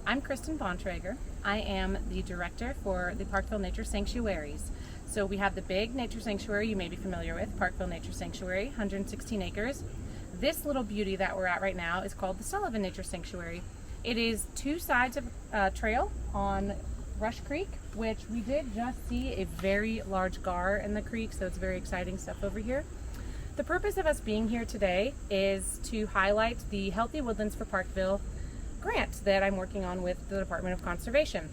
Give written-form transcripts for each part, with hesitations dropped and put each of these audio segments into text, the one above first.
I'm Kristen Bontrager. I am the director for the Parkville Nature Sanctuaries. So we have the big nature sanctuary you may be familiar with, Parkville Nature Sanctuary, 116 acres. This little beauty that we're at right now is called the Sullivan Nature Sanctuary. It is two sides of a trail on Rush Creek, which we did just see a very large gar in the creek, so it's very exciting stuff over here. The purpose of us being here today is to highlight the Healthy Woodlands for Parkville grant that I'm working on with the Department of Conservation.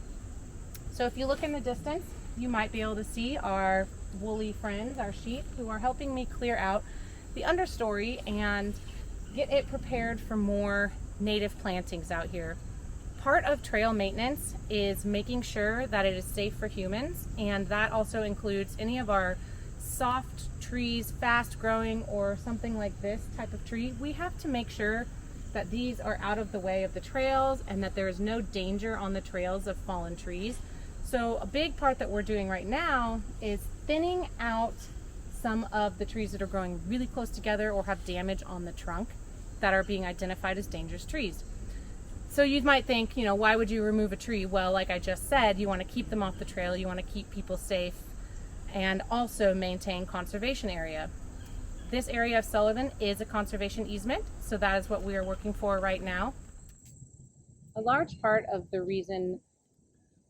So if you look in the distance, you might be able to see our woolly friends, our sheep, who are helping me clear out the understory and get it prepared for more native plantings out here. Part of trail maintenance is making sure that it is safe for humans, and that also includes any of our soft trees, fast growing, or something like this type of tree. We have to make sure that these are out of the way of the trails and that there is no danger on the trails of fallen trees. So a big part that we're doing right now is thinning out some of the trees that are growing really close together or have damage on the trunk that are being identified as dangerous trees. So you might think, why would you remove a tree? Well, like I just said, you want to keep them off the trail, you want to keep people safe, and also maintain conservation area. This area of Sullivan is a conservation easement, so that is what we are working for right now. A large part of the reason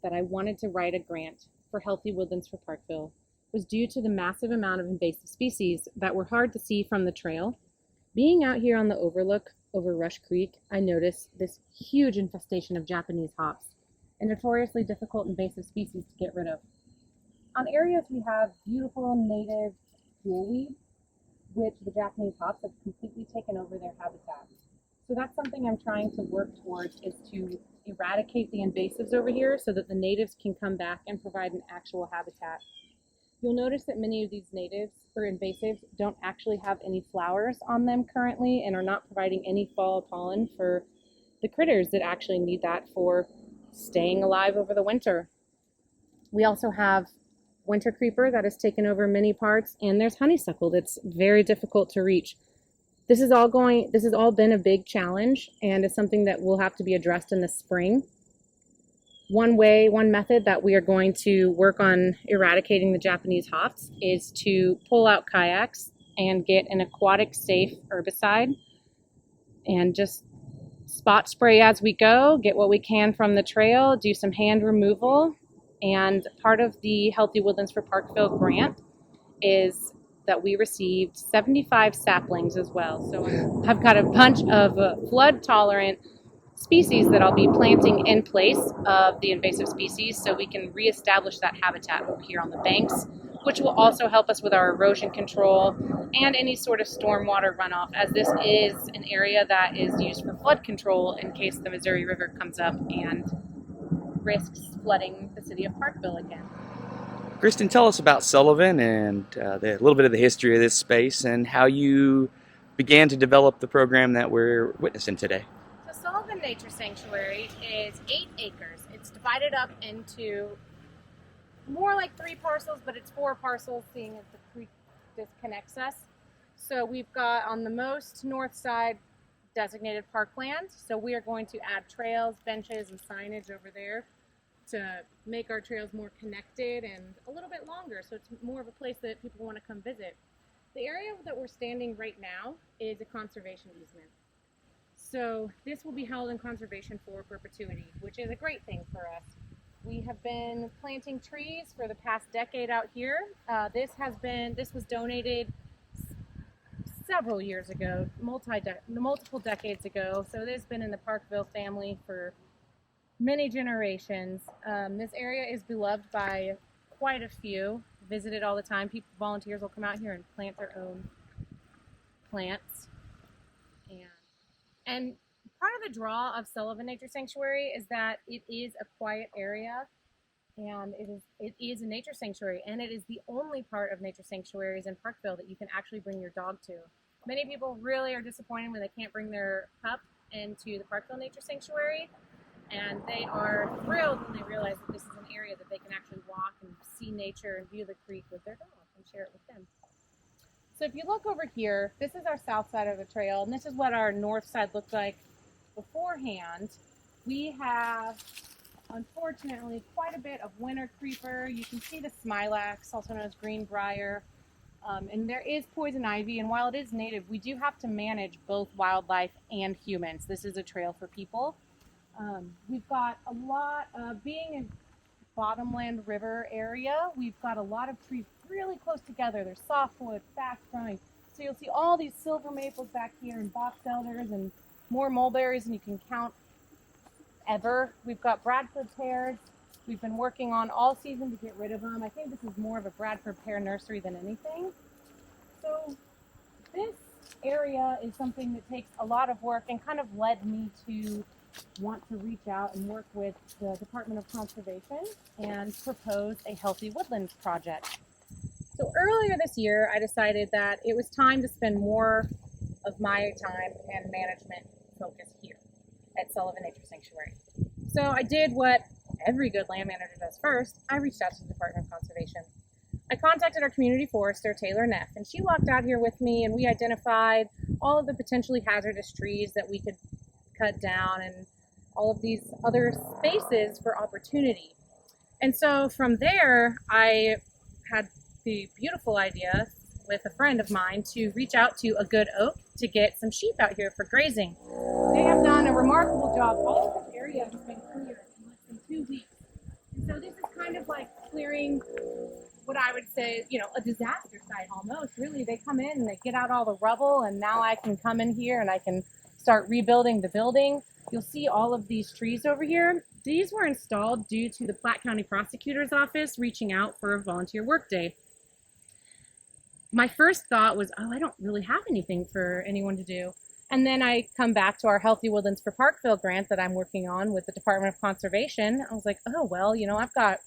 that I wanted to write a grant for Healthy Woodlands for Parkville was due to the massive amount of invasive species that were hard to see from the trail. Being out here on the overlook over Rush Creek, I noticed this huge infestation of Japanese hops, a notoriously difficult invasive species to get rid of. On areas we have beautiful native jewelweed, which the Japanese hops have completely taken over their habitat. So that's something I'm trying to work towards, is to eradicate the invasives over here so that the natives can come back and provide an actual habitat. You'll notice that many of these natives or invasives don't actually have any flowers on them currently and are not providing any fall pollen for the critters that actually need that for staying alive over the winter. We also have winter creeper that has taken over many parts, and there's honeysuckle that's very difficult to reach. This has all been a big challenge, and is something that will have to be addressed in the spring. One method that we are going to work on eradicating the Japanese hops is to pull out kayaks and get an aquatic safe herbicide and just spot spray as we go, get what we can from the trail, do some hand removal. And part of the Healthy Woodlands for Parkville grant is that we received 75 saplings as well. So I've got a bunch of flood-tolerant species that I'll be planting in place of the invasive species so we can reestablish that habitat over here on the banks, which will also help us with our erosion control and any sort of stormwater runoff, as this is an area that is used for flood control in case the Missouri River comes up and risks flooding the city of Parkville again. Kristen, tell us about Sullivan and a little bit of the history of this space and how you began to develop the program that we're witnessing today. The Sullivan Nature Sanctuary is 8 acres. It's divided up into more like 3 parcels, but it's 4 parcels, seeing as the creek disconnects us. So we've got on the most north side designated parkland. So we are going to add trails, benches, and signage over there to make our trails more connected and a little bit longer, so it's more of a place that people want to come visit. The area that we're standing right now is a conservation easement. So this will be held in conservation for perpetuity, which is a great thing for us. We have been planting trees for the past decade out here. This was donated several years ago, multiple decades ago. So this has been in the Parkville family for many generations. This area is beloved by quite a few, visited all the time. Volunteers will come out here and plant their own plants. And part of the draw of Sullivan Nature Sanctuary is that it is a quiet area, and it is a nature sanctuary, and it is the only part of nature sanctuaries in Parkville that you can actually bring your dog to. Many people really are disappointed when they can't bring their pup into the Parkville Nature Sanctuary, and they are thrilled when they realize that this is an area that they can actually walk and see nature and view the creek with their dog and share it with them. So if you look over here, this is our south side of the trail, and this is what our north side looked like beforehand. We have, unfortunately, quite a bit of winter creeper. You can see the smilax, also known as greenbrier. And there is poison ivy, and while it is native, we do have to manage both wildlife and humans. This is a trail for people. We've got a lot of, being in bottomland river area, we've got a lot of trees really close together. They're softwood, fast growing. So you'll see all these silver maples back here and box elders and more mulberries, and you can count ever. We've got Bradford pears. We've been working on all season to get rid of them. I think this is more of a Bradford pear nursery than anything. So this area is something that takes a lot of work and kind of led me to want to reach out and work with the Department of Conservation and propose a healthy woodlands project. So earlier this year, I decided that it was time to spend more of my time and management focus here at Sullivan Nature Sanctuary. So I did what every good land manager does first. I reached out to the Department of Conservation. I contacted our community forester, Taylor Neff, and she walked out here with me, and we identified all of the potentially hazardous trees that we could cut down and all of these other spaces for opportunity. And so from there, I had the beautiful idea with a friend of mine to reach out to a good oak to get some sheep out here for grazing. They have done a remarkable job. All of this area has been cleared in less than 2 weeks. And so this is kind of like clearing what I would say, a disaster site almost. Really, they come in and they get out all the rubble, and now I can come in here and I can start rebuilding the building. You'll see all of these trees over here. These were installed due to the Platte County Prosecutor's Office reaching out for a volunteer workday. My first thought was, I don't really have anything for anyone to do. And then I come back to our Healthy Woodlands for Parkville grant that I'm working on with the Department of Conservation. I was like, I've got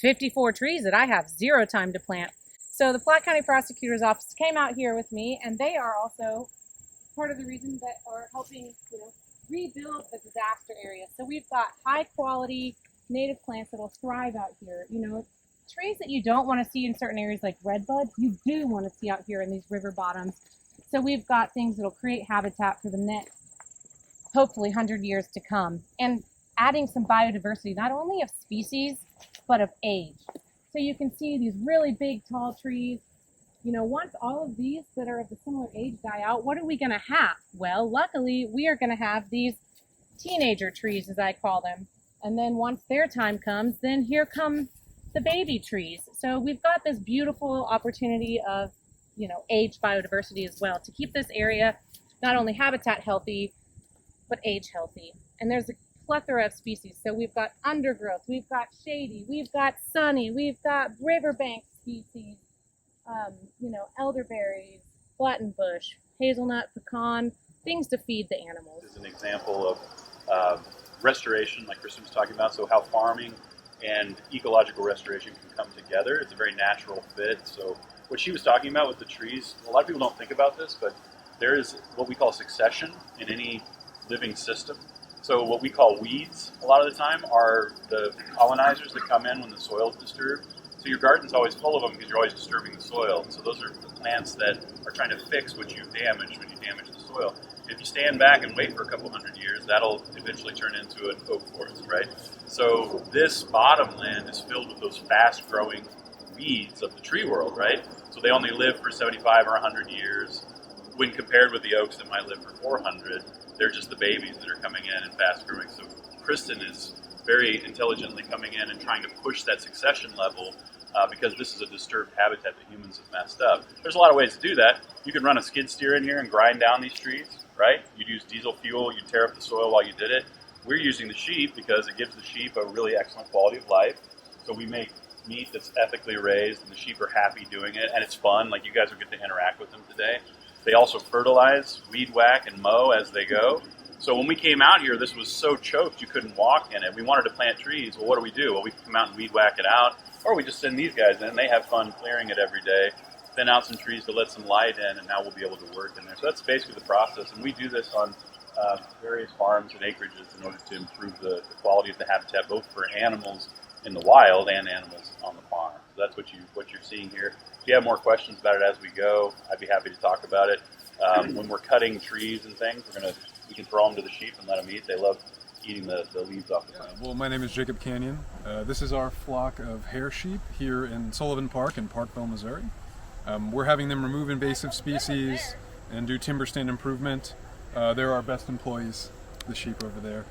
54 trees that I have 0 time to plant. So the Platte County Prosecutor's Office came out here with me, and they are also part of the reason that are helping, rebuild the disaster area. So we've got high quality native plants that will thrive out here. Trees that you don't want to see in certain areas like redbud, you do want to see out here in these river bottoms. So we've got things that will create habitat for the next, hopefully, 100 years to come. And adding some biodiversity, not only of species, but of age. So you can see these really big, tall trees. Once all of these that are of a similar age die out, what are we going to have? Well, luckily, we are going to have these teenager trees, as I call them. And then once their time comes, then here come the baby trees. So we've got this beautiful opportunity of, age biodiversity as well to keep this area not only habitat healthy, but age healthy. And there's a plethora of species. So we've got undergrowth, we've got shady, we've got sunny, we've got riverbank species, elderberries, buttonbush, hazelnut, pecan, things to feed the animals. This is an example of restoration, like Kristen was talking about, so how farming and ecological restoration can come together. It's a very natural fit. So what she was talking about with the trees, a lot of people don't think about this, but there is what we call succession in any living system. So what we call weeds, a lot of the time, are the colonizers that come in when the soil is disturbed. So your garden's always full of them because you're always disturbing the soil. So those are the plants that are trying to fix what you've damaged when you damage the soil. If you stand back and wait for a couple hundred years, that'll eventually turn into an oak forest, right? So this bottomland is filled with those fast-growing weeds of the tree world, right? So they only live for 75 or 100 years. When compared with the oaks that might live for 400, they're just the babies that are coming in and fast-growing. So Kristen is very intelligently coming in and trying to push that succession level because this is a disturbed habitat that humans have messed up. There's a lot of ways to do that. You can run a skid steer in here and grind down these trees, right? You'd use diesel fuel, you'd tear up the soil while you did it. We're using the sheep because it gives the sheep a really excellent quality of life. So we make meat that's ethically raised, and the sheep are happy doing it, and it's fun. Like, you guys will get to interact with them today. They also fertilize, weed whack, and mow as they go. So when we came out here, this was so choked you couldn't walk in it. We wanted to plant trees. Well, what do? Well, we come out and weed whack it out, or we just send these guys in. They have fun clearing it every day, thin out some trees to let some light in, and now we'll be able to work in there. So that's basically the process, and we do this on various farms and acreages in order to improve the quality of the habitat, both for animals in the wild and animals on the farm. So that's what you're seeing here. If you have more questions about it as we go, I'd be happy to talk about it. When we're cutting trees and things, we can throw them to the sheep and let them eat. They love eating the leaves off the plant. Well, my name is Jacob Canyon. This is our flock of hair sheep here in Sullivan Park in Parkville, Missouri. We're having them remove invasive species and do timber stand improvement. They're our best employees, the sheep over there.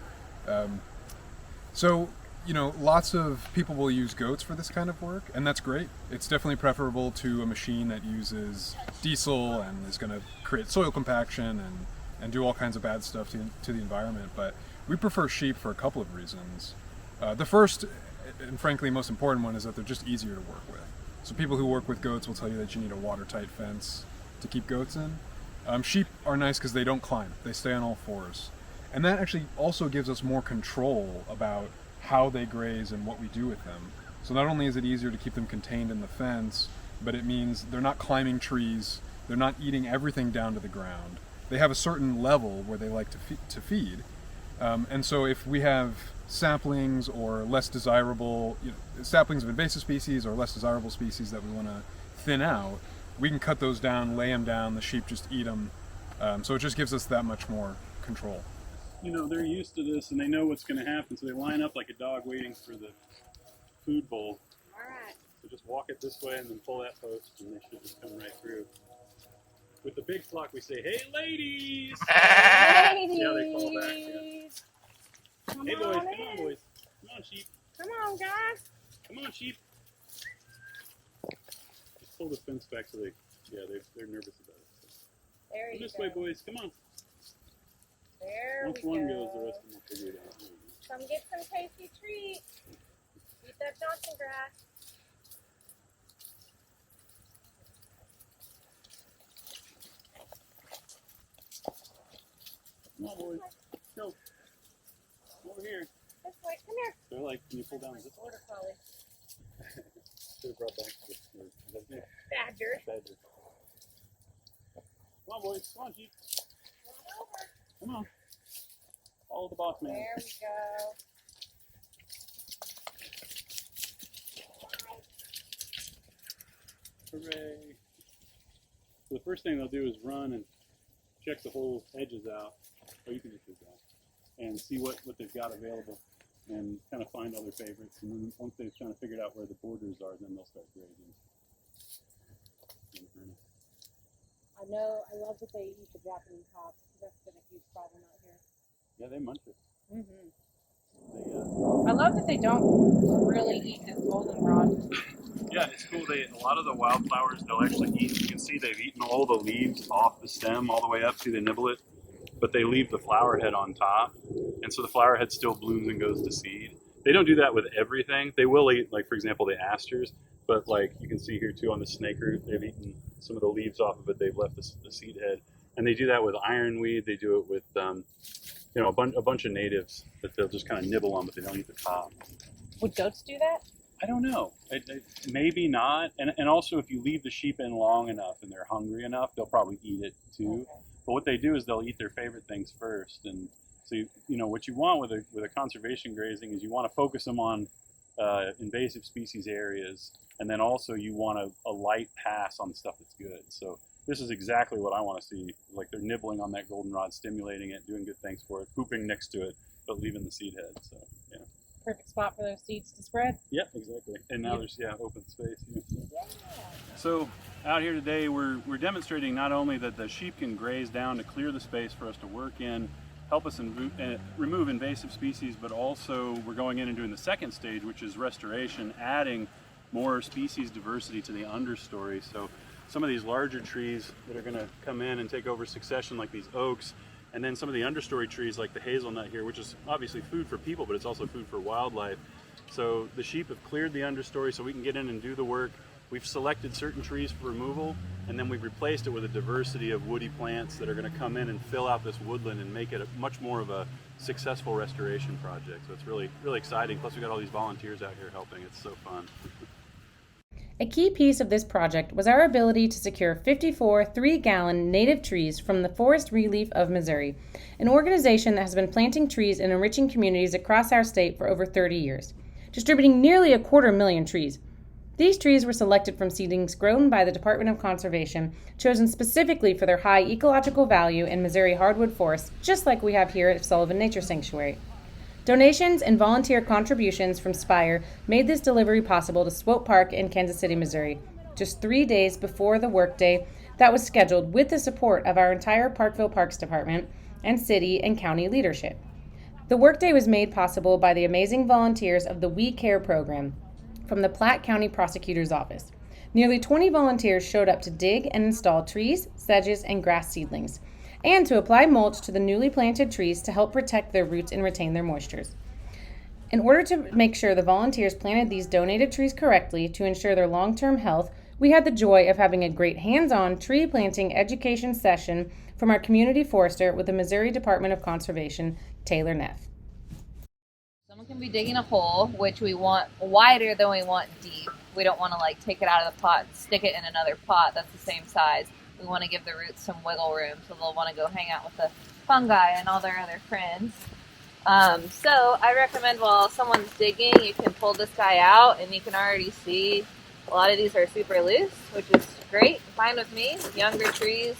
So, lots of people will use goats for this kind of work, and that's great. It's definitely preferable to a machine that uses diesel and is going to create soil compaction and do all kinds of bad stuff to the environment. But we prefer sheep for a couple of reasons. The first, and frankly most important one, is that they're just easier to work with. So people who work with goats will tell you that you need a watertight fence to keep goats in. Sheep are nice because they don't climb. They stay on all fours. And that actually also gives us more control about how they graze and what we do with them. So not only is it easier to keep them contained in the fence, but it means they're not climbing trees, they're not eating everything down to the ground. They have a certain level where they like to feed. And so if we have saplings or less desirable, saplings of invasive species or less desirable species that we want to thin out, we can cut those down, lay them down, the sheep just eat them. So it just gives us that much more control. They're used to this and they know what's going to happen, so they line up like a dog waiting for the food bowl. All right. So just walk it this way and then pull that post and they should just come right through. With the big flock, we say, "Hey, ladies!" Ladies. Yeah, they call back. Yeah. Come Hey, boys! on Come in. on, boys! Come on, sheep! Come on, guys. Come on, sheep! Just pull the fence back so they're nervous about it. There Come you this go. way, boys! Come on! There Once we one go. goes, the rest of them will figure it out. Come get some tasty treats. Eat that Johnson grass. Come on, boys! Go! Come over here. This way. Come here. They're like, can you pull down this? Border collie. Should have brought back this. Badger. Badger. Come on, boys! Come on, sheep! Come over. Come on! Follow the boss man. There we go. Hooray! So the first thing they'll do is run and check the whole edges out. Oh, you can just do that. And see what they've got available and kind of find all their favorites. And then once they've kind of figured out where the borders are, then they'll start grazing. I love that they eat the Japanese hops. That's been a huge problem out here. Yeah, they munch it. I love that they don't really eat this goldenrod. Yeah, it's cool. A lot of the wildflowers they'll actually eat. You can see they've eaten all the leaves off the stem all the way up. See, they nibble it, but they leave the flower head on top, and so the flower head still blooms and goes to seed. They don't do that with everything. They will eat, like for example, the asters, but like you can see here too on the snake root, they've eaten some of the leaves off of it. They've left the seed head, and they do that with ironweed. They do it with a bunch of natives that they'll just kind of nibble on, but they don't eat the top. Would goats do that? I don't know. Maybe not. And also, if you leave the sheep in long enough and they're hungry enough, they'll probably eat it too. Okay. But what they do is they'll eat their favorite things first. And so, what you want with a conservation grazing is you want to focus them on invasive species areas, and then also you want a light pass on stuff that's good. So this is exactly what I want to see. Like they're nibbling on that goldenrod, stimulating it, doing good things for it, pooping next to it, but leaving the seed head. So yeah. Perfect spot for those seeds to spread. Yeah, exactly. And now there's open space. Yeah. So out here today, we're demonstrating not only that the sheep can graze down to clear the space for us to work in, help us remove invasive species, but also we're going in and doing the second stage, which is restoration, adding more species diversity to the understory. So some of these larger trees that are going to come in and take over succession, like these oaks, and then some of the understory trees like the hazelnut here, which is obviously food for people, but it's also food for wildlife. So the sheep have cleared the understory so we can get in and do the work. We've selected certain trees for removal, and then we've replaced it with a diversity of woody plants that are going to come in and fill out this woodland and make it much more of a successful restoration project. So it's really, really exciting. Plus, we've got all these volunteers out here helping. It's so fun. A key piece of this project was our ability to secure 54 3-gallon native trees from the Forest Relief of Missouri, an organization that has been planting trees and enriching communities across our state for over 30 years, distributing nearly 250,000 trees. These trees were selected from seedlings grown by the Department of Conservation, chosen specifically for their high ecological value in Missouri hardwood forests, just like we have here at Sullivan Nature Sanctuary. Donations and volunteer contributions from Spire made this delivery possible to Swope Park in Kansas City, Missouri, just 3 days before the workday that was scheduled with the support of our entire Parkville Parks Department and city and county leadership. The workday was made possible by the amazing volunteers of the We Care program from the Platte County Prosecutor's Office. Nearly 20 volunteers showed up to dig and install trees, sedges, and grass seedlings, and to apply mulch to the newly planted trees to help protect their roots and retain their moistures. In order to make sure the volunteers planted these donated trees correctly to ensure their long-term health, we had the joy of having a great hands-on tree planting education session from our community forester with the Missouri Department of Conservation, Taylor Neff. Someone can be digging a hole, which we want wider than we want deep. We don't want to like take it out of the pot and stick it in another pot that's the same size. We want to give the roots some wiggle room so they'll want to go hang out with the fungi and all their other friends. So I recommend while someone's digging, you can pull this guy out and you can already see a lot of these are super loose, which is great, fine with me. Younger trees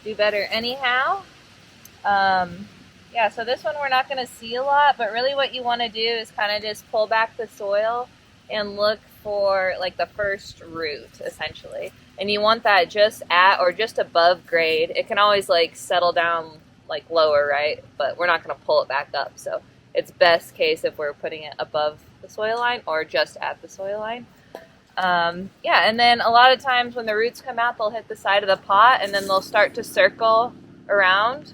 do better anyhow. Yeah, so this one we're not going to see a lot, but really what you want to do is kind of just pull back the soil and look for like the first root, essentially. And you want that just at or just above grade. It can always like settle down like lower, right? But we're not going to pull it back up. So it's best case if we're putting it above the soil line or just at the soil line. Yeah, and then a lot of times when the roots come out, they'll hit the side of the pot and then they'll start to circle around.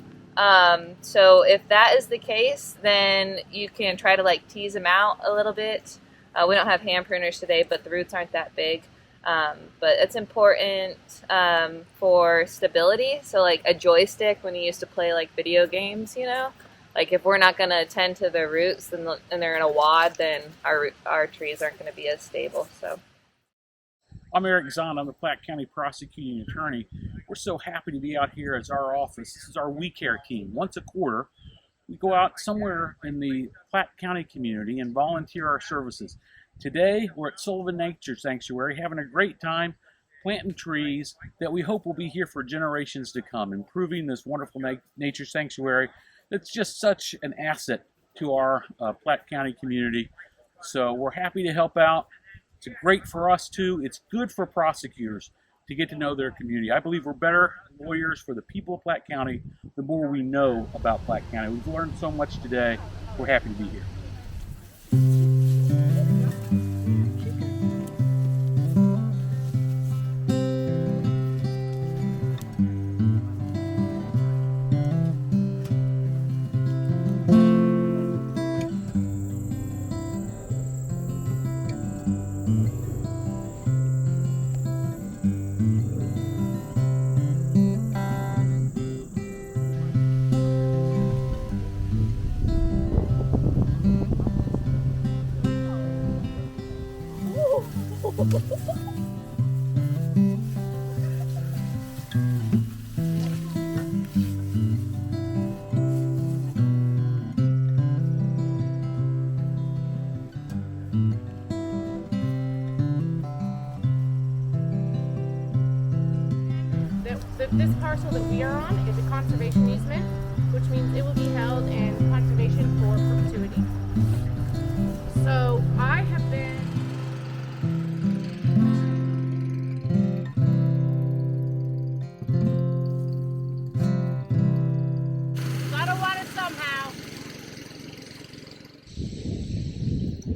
So if that is the case, then you can try to like tease them out a little bit. We don't have hand pruners today, but the roots aren't that big. But it's important for stability. So like a joystick when you used to play like video games, you know, like if we're not going to attend to the roots and they're in a wad, then our trees aren't going to be as stable. So. I'm Eric Zahn. I'm the Platte County Prosecuting Attorney. We're so happy to be out here as our office. This is our We Care team. Once a quarter, we go out somewhere in the Platte County community and volunteer our services. Today, we're at Sullivan Nature Sanctuary having a great time planting trees that we hope will be here for generations to come, improving this wonderful nature sanctuary that's just such an asset to our Platte County community. So we're happy to help out. It's great for us too. It's good for prosecutors to get to know their community. I believe we're better lawyers for the people of Platte County the more we know about Platte County. We've learned so much today. We're happy to be here. This parcel that we are on is a conservation easement, which means it will be held in conservation for perpetuity. So I have been gotta want it somehow.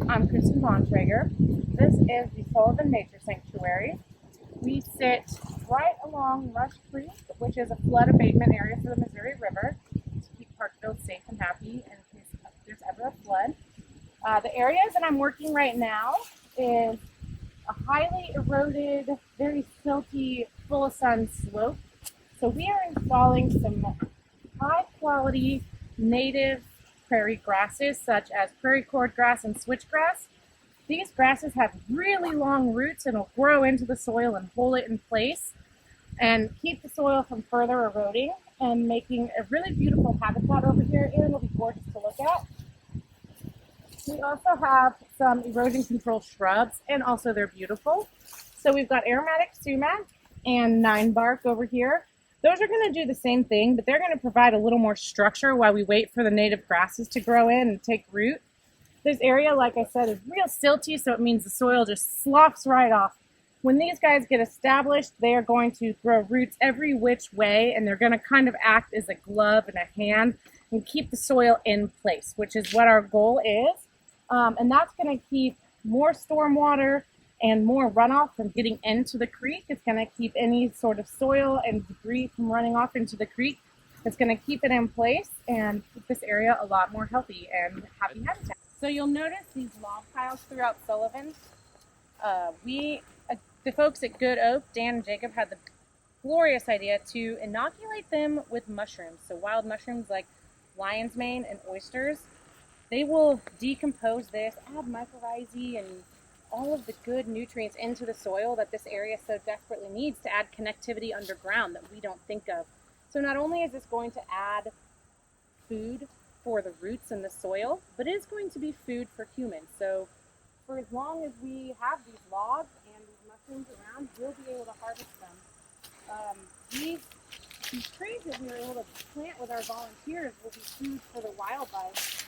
I'm Kristen Bontrager. This is the Sullivan Nature Sanctuary. We sit right along Rush Creek, which is a flood abatement area for the Missouri River, to keep Parkville safe and happy in case there's ever a flood. The areas that I'm working right now is a highly eroded, very silty, full of sun slope. So we are installing some high quality native prairie grasses such as prairie cordgrass and switchgrass. These grasses have really long roots and will grow into the soil and hold it in place and keep the soil from further eroding and making a really beautiful habitat over here. It'll be gorgeous to look at. We also have some erosion control shrubs, and also they're beautiful. So we've got aromatic sumac and 9 bark over here. Those are going to do the same thing, but they're going to provide a little more structure while we wait for the native grasses to grow in and take root. This area, like I said, is real silty, so it means the soil just sloughs right off. When these guys get established, they are going to grow roots every which way, and they're going to kind of act as a glove and a hand and keep the soil in place, which is what our goal is. And that's going to keep more stormwater and more runoff from getting into the creek. It's going to keep any sort of soil and debris from running off into the creek. It's going to keep it in place and keep this area a lot more healthy and happy habitat. So you'll notice these log piles throughout Sullivan. The folks at Good Oak, Dan and Jacob, had the glorious idea to inoculate them with mushrooms. So wild mushrooms like lion's mane and oysters. They will decompose this, add mycorrhizae and all of the good nutrients into the soil that this area so desperately needs to add connectivity underground that we don't think of. So not only is this going to add food for the roots in the soil, but it is going to be food for humans. So for as long as we have these logs and these mushrooms around, we'll be able to harvest them. These trees that we were able to plant with our volunteers will be food for the wildlife,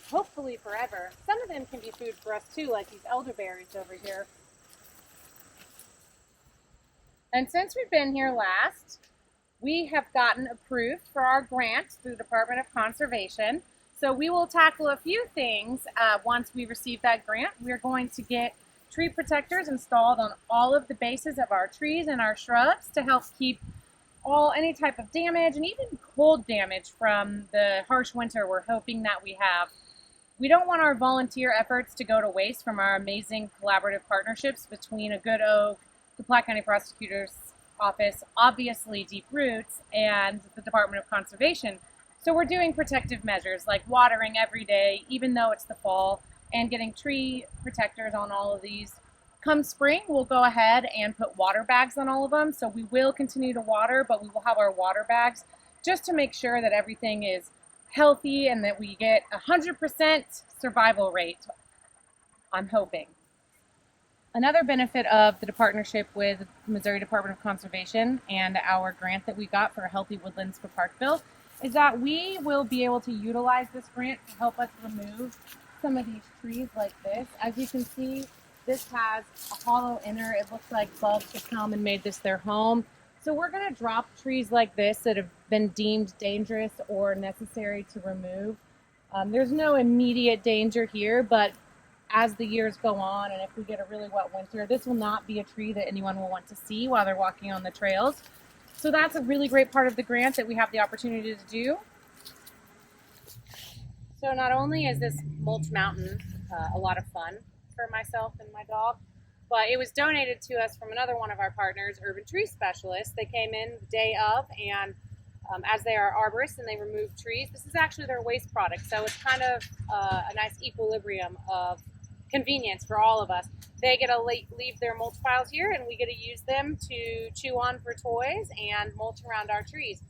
hopefully forever. Some of them can be food for us too, like these elderberries over here. And since we've been here last, we have gotten approved for our grant through the Department of Conservation. So we will tackle a few things once we receive that grant. We're going to get tree protectors installed on all of the bases of our trees and our shrubs to help keep any type of damage and even cold damage from the harsh winter we're hoping that we have. We don't want our volunteer efforts to go to waste from our amazing collaborative partnerships between a Good Oak, the Platte County Prosecutor's Office, obviously Deep Roots, and the Department of Conservation. So we're doing protective measures like watering every day, even though it's the fall, and getting tree protectors on all of these. Come spring, we'll go ahead and put water bags on all of them. So we will continue to water, but we will have our water bags just to make sure that everything is healthy and that we get 100% survival rate, I'm hoping. Another benefit of the partnership with Missouri Department of Conservation and our grant that we got for Healthy Woodlands for Parkville is that we will be able to utilize this grant to help us remove some of these trees like this. As you can see, this has a hollow inner. It looks like bugs have come and made this their home. So we're going to drop trees like this that have been deemed dangerous or necessary to remove. There's no immediate danger here, but as the years go on and if we get a really wet winter, this will not be a tree that anyone will want to see while they're walking on the trails. So that's a really great part of the grant that we have the opportunity to do. So not only is this mulch mountain a lot of fun for myself and my dog, but it was donated to us from another one of our partners, Urban Tree Specialists. They came in the day of, and as they are arborists and they remove trees, this is actually their waste product. So it's kind of a nice equilibrium of convenience for all of us. They get to leave their mulch piles here, and we get to use them to chew on for toys and mulch around our trees.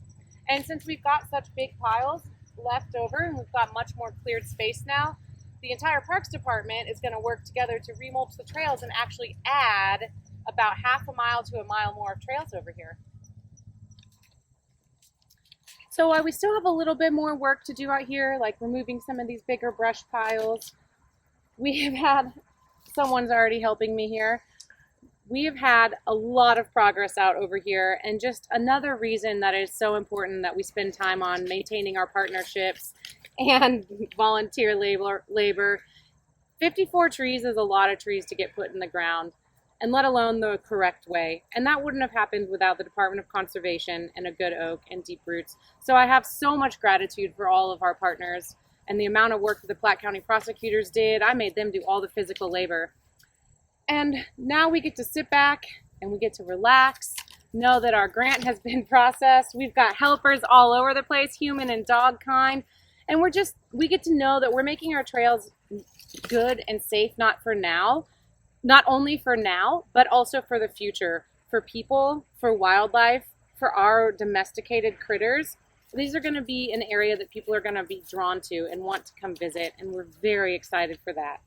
And since we've got such big piles left over and we've got much more cleared space now, the entire Parks Department is going to work together to remulch the trails and actually add about half a mile to a mile more of trails over here. So while we still have a little bit more work to do out here, like removing some of these bigger brush piles, we have had, someone's already helping me here, we have had a lot of progress out over here, and just another reason that it's so important that we spend time on maintaining our partnerships and volunteer labor. 54 trees is a lot of trees to get put in the ground, and let alone the correct way. And that wouldn't have happened without the Department of Conservation and a Good Oak and Deep Roots. So I have so much gratitude for all of our partners and the amount of work that the Platte County prosecutors did. I made them do all the physical labor. And now we get to sit back and we get to relax, know that our grant has been processed. We've got helpers all over the place, human and dog kind. And we get to know that we're making our trails good and safe, not only for now, but also for the future, for people, for wildlife, for our domesticated critters. These are going to be an area that people are going to be drawn to and want to come visit, and we're very excited for that.